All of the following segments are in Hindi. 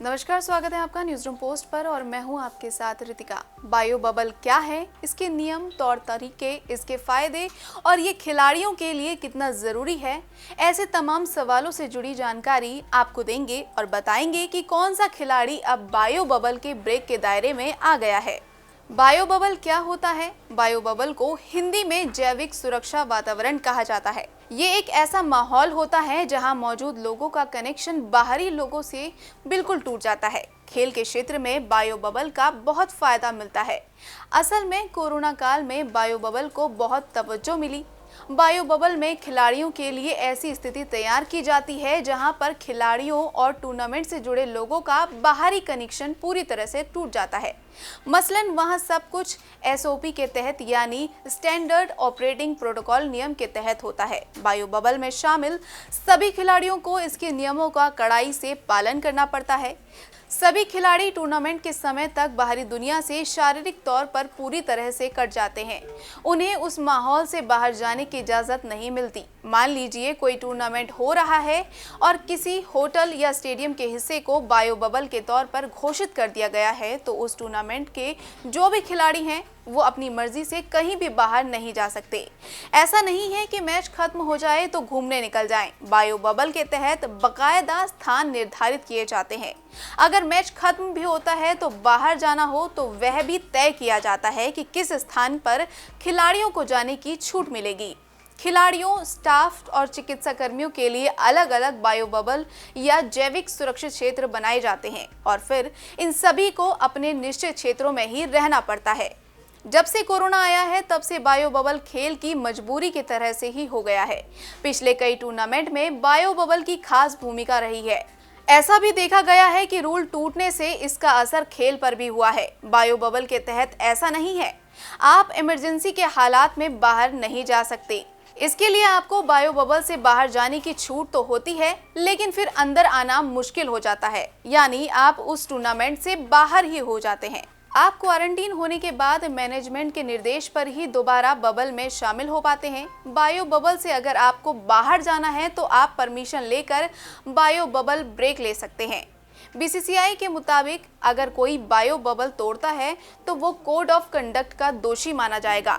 नमस्कार, स्वागत है आपका न्यूज रूम पोस्ट पर और मैं हूं आपके साथ रितिका। बायो बबल क्या है, इसके नियम, तौर तरीके, इसके फायदे और ये खिलाड़ियों के लिए कितना जरूरी है, ऐसे तमाम सवालों से जुड़ी जानकारी आपको देंगे और बताएंगे कि कौन सा खिलाड़ी अब बायो बबल के ब्रेक के दायरे में आ गया है। बायो बबल क्या होता है? बायो बबल को हिंदी में जैविक सुरक्षा वातावरण कहा जाता है। ये एक ऐसा माहौल होता है जहां मौजूद लोगों का कनेक्शन बाहरी लोगों से बिल्कुल टूट जाता है। खेल के क्षेत्र में बायो बबल का बहुत फायदा मिलता है। असल में कोरोना काल में बायो बबल को बहुत तवज्जो मिली। बायो बबल में खिलाड़ियों के लिए ऐसी स्थिति तैयार की जाती है जहां पर खिलाड़ियों और टूर्नामेंट से जुड़े लोगों का बाहरी कनेक्शन पूरी तरह से टूट जाता है। मसलन वहां सब कुछ एसओपी के तहत यानी स्टैंडर्ड ऑपरेटिंग प्रोटोकॉल नियम के तहत होता है। बायो बबल में शामिल सभी खिलाड़ियों को इसके नियमों का कड़ाई से पालन करना पड़ता है। सभी खिलाड़ी टूर्नामेंट के समय तक बाहरी दुनिया से शारीरिक तौर पर पूरी तरह से कट जाते हैं। उन्हें उस माहौल से बाहर जाने की इजाज़त नहीं मिलती। मान लीजिए कोई टूर्नामेंट हो रहा है और किसी होटल या स्टेडियम के हिस्से को बायो बबल के तौर पर घोषित कर दिया गया है, तो उस टूर्नामेंट के जो भी खिलाड़ी हैं वो अपनी मर्जी से कहीं भी बाहर नहीं जा सकते। ऐसा नहीं है कि मैच खत्म हो जाए तो घूमने निकल जाएं। बायो बबल के तहत बकायदा स्थान निर्धारित किए जाते हैं। अगर मैच खत्म भी होता है तो बाहर जाना हो तो वह भी तय किया जाता है कि किस स्थान पर खिलाड़ियों को जाने की छूट मिलेगी। खिलाड़ियों, स्टाफ और चिकित्सा कर्मियों के लिए अलग अलग बायो बबल या जैविक सुरक्षित क्षेत्र बनाए जाते हैं और फिर इन सभी को अपने निश्चित क्षेत्रों में ही रहना पड़ता है। जब से कोरोना आया है तब से बायो बबल खेल की मजबूरी की तरह से ही हो गया है। पिछले कई टूर्नामेंट में बायो बबल की खास भूमिका रही है। ऐसा भी देखा गया है कि रूल टूटने से इसका असर खेल पर भी हुआ है। बायो बबल के तहत ऐसा नहीं है, आप इमरजेंसी के हालात में बाहर नहीं जा सकते। इसके लिए आपको बायो बबल से बाहर जाने की छूट तो होती है, लेकिन फिर अंदर आना मुश्किल हो जाता है, यानी आप उस टूर्नामेंट से बाहर ही हो जाते हैं। आप क्वारंटीन होने के बाद मैनेजमेंट के निर्देश पर ही दोबारा बबल में शामिल हो पाते हैं। बायो बबल से अगर आपको बाहर जाना है तो आप परमिशन लेकर बायो बबल ब्रेक ले सकते हैं। बीसीसीआई के मुताबिक अगर कोई बायो बबल तोड़ता है तो वो कोड ऑफ कंडक्ट का दोषी माना जाएगा।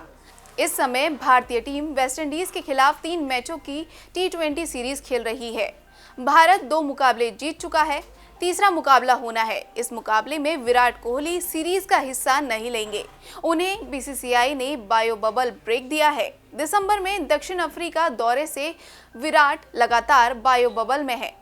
इस समय भारतीय टीम वेस्टइंडीज के खिलाफ 3 मैचों की T20 सीरीज खेल रही है। भारत 2 मुकाबले जीत चुका है, तीसरा मुकाबला होना है। इस मुकाबले में विराट कोहली सीरीज का हिस्सा नहीं लेंगे। उन्हें बीसीसीआई ने बायो बबल ब्रेक दिया है। दिसंबर में दक्षिण अफ्रीका दौरे से विराट लगातार बायो बबल में है।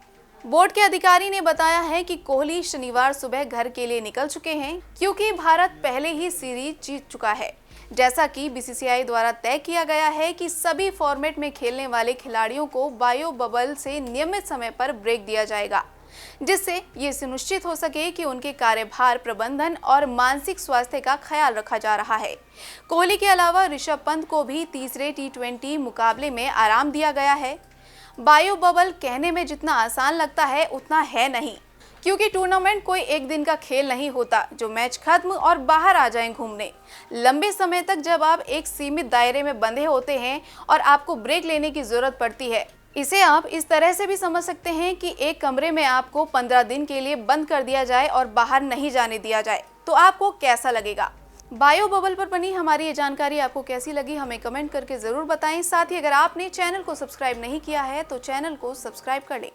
बोर्ड के अधिकारी ने बताया है कि कोहली शनिवार सुबह घर के लिए निकल चुके हैं क्योंकि भारत पहले ही सीरीज जीत चुका है। जैसा कि बीसीसीआई द्वारा तय किया गया है कि सभी फॉर्मेट में खेलने वाले खिलाड़ियों को बायो बबल से नियमित समय पर ब्रेक दिया जाएगा, जिससे ये सुनिश्चित हो सके कि उनके कार्यभार प्रबंधन और मानसिक स्वास्थ्य का ख्याल रखा जा रहा है। कोहली के अलावा ऋषभ पंत को भी तीसरे T20 मुकाबले में आराम दिया गया है। बायो बबल कहने में जितना आसान लगता है उतना है नहीं, क्योंकि टूर्नामेंट कोई एक दिन का खेल नहीं होता जो मैच खत्म और बाहर आ जाएं घूमने। लंबे समय तक जब आप एक सीमित दायरे में बंधे होते हैं और आपको ब्रेक लेने की जरूरत पड़ती है। इसे आप इस तरह से भी समझ सकते हैं कि एक कमरे में आपको 15 दिन के लिए बंद कर दिया जाए और बाहर नहीं जाने दिया जाए, तो आपको कैसा लगेगा? बायो बबल पर बनी हमारी ये जानकारी आपको कैसी लगी, हमें कमेंट करके जरूर बताएं। साथ ही अगर आपने चैनल को सब्सक्राइब नहीं किया है तो चैनल को सब्सक्राइब कर लें।